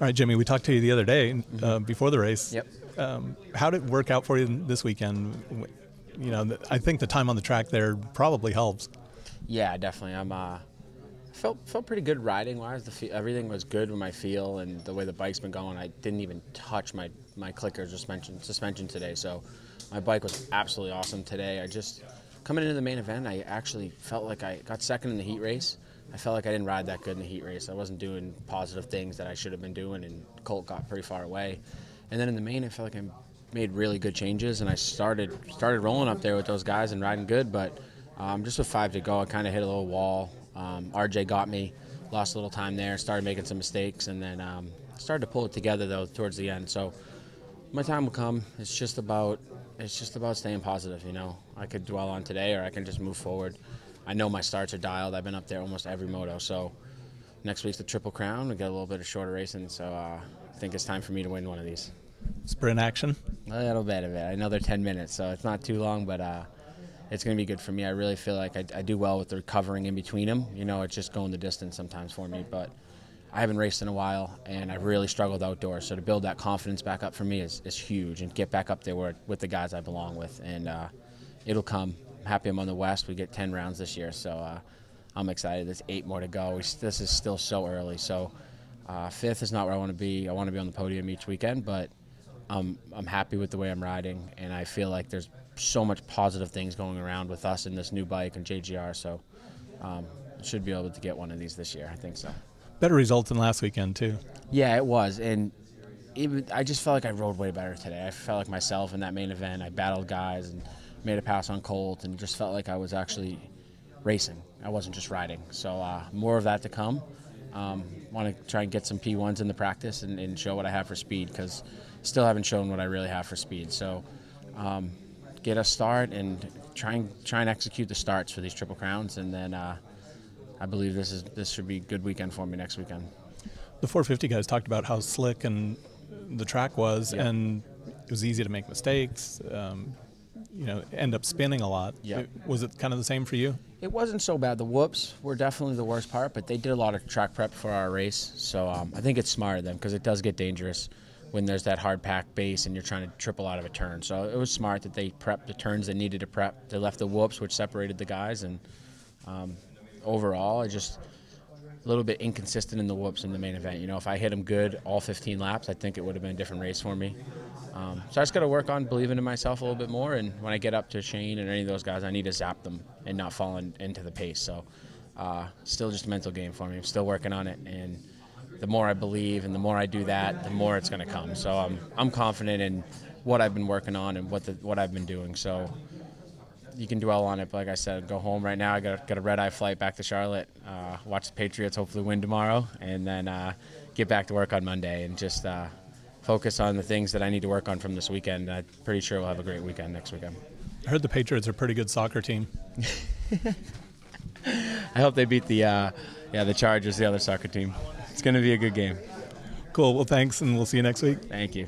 All right, Jimmy, we talked to you the other day before the race. Yep. How did it work out for you this weekend? You know, I think the time on the track there probably helps. Yeah, definitely. Felt pretty good riding wise. Everything was good with my feel and the way the bike's been going. I didn't even touch my clicker suspension today, so my bike was absolutely awesome today. I just coming into the main event, I actually felt like I got second in the heat race. I felt like I didn't ride that good in the heat race. I wasn't doing positive things that I should have been doing, and Colt got pretty far away. And then in the main, I felt like I made really good changes, and I started rolling up there with those guys and riding good. But just with 5 to go, I kind of hit a little wall. RJ got me, lost a little time there, started making some mistakes, and then started to pull it together though towards the end. So my time will come. It's just about staying positive. You know, I could dwell on today, or I can just move forward. I know my starts are dialed. I've been up there almost every moto. So next week's the Triple Crown. We got a little bit of shorter racing, so I think it's time for me to win one of these. Sprint action? A little bit of it. I know they're 10 minutes, so it's not too long, but it's going to be good for me. I really feel like I do well with the recovering in between them. You know, it's just going the distance sometimes for me, but I haven't raced in a while, and I've really struggled outdoors. So to build that confidence back up for me is huge, and get back up there with the guys I belong with, and it'll come. I'm happy I'm on the West. We get 10 rounds this year, so I'm excited. There's 8 more to go. This is still so early, so 5th is not where I want to be. I want to be on the podium each weekend, but I'm happy with the way I'm riding, and I feel like there's so much positive things going around with us in this new bike and JGR, so should be able to get one of these this year. I think so. Better results than last weekend, too. Yeah, it was, and I just felt like I rode way better today. I felt like myself in that main event. I battled guys and made a pass on Colt, and just felt like I was actually racing. I wasn't just riding. So more of that to come. Want to try and get some P1s in the practice and show what I have for speed, because still haven't shown what I really have for speed. So get a start and try and execute the starts for these Triple Crowns, and then I believe this should be a good weekend for me next weekend. The 450 guys talked about how slick and the track was, Yep. and it was easy to make mistakes. End up spinning a lot. Yep. Was it kind of the same for you? It wasn't so bad. The whoops were definitely the worst part, but they did a lot of track prep for our race. So I think it's smart of them, because it does get dangerous when there's that hard pack base and you're trying to triple out of a turn. So it was smart that they prepped the turns they needed to prep. They left the whoops, which separated the guys. And overall, I just a little bit inconsistent in the whoops in the main event. You know, if I hit them good all 15 laps, I think it would have been a different race for me. So I just got to work on believing in myself a little bit more, and when I get up to Shane and any of those guys, I need to zap them and not fall into the pace. So still just a mental game for me. I'm still working on it, and the more I believe and the more I do that, the more it's going to come. So I'm confident in what I've been working on and what I've been doing. So you can dwell on it, but like I said, go home right now. I got a red-eye flight back to Charlotte, watch the Patriots hopefully win tomorrow, and then get back to work on Monday and just focus on the things that I need to work on from this weekend. I'm pretty sure we'll have a great weekend next weekend. I heard the Patriots are a pretty good soccer team. I hope they beat the Chargers, the other soccer team. It's going to be a good game. Cool. Well, thanks, and we'll see you next week. Thank you.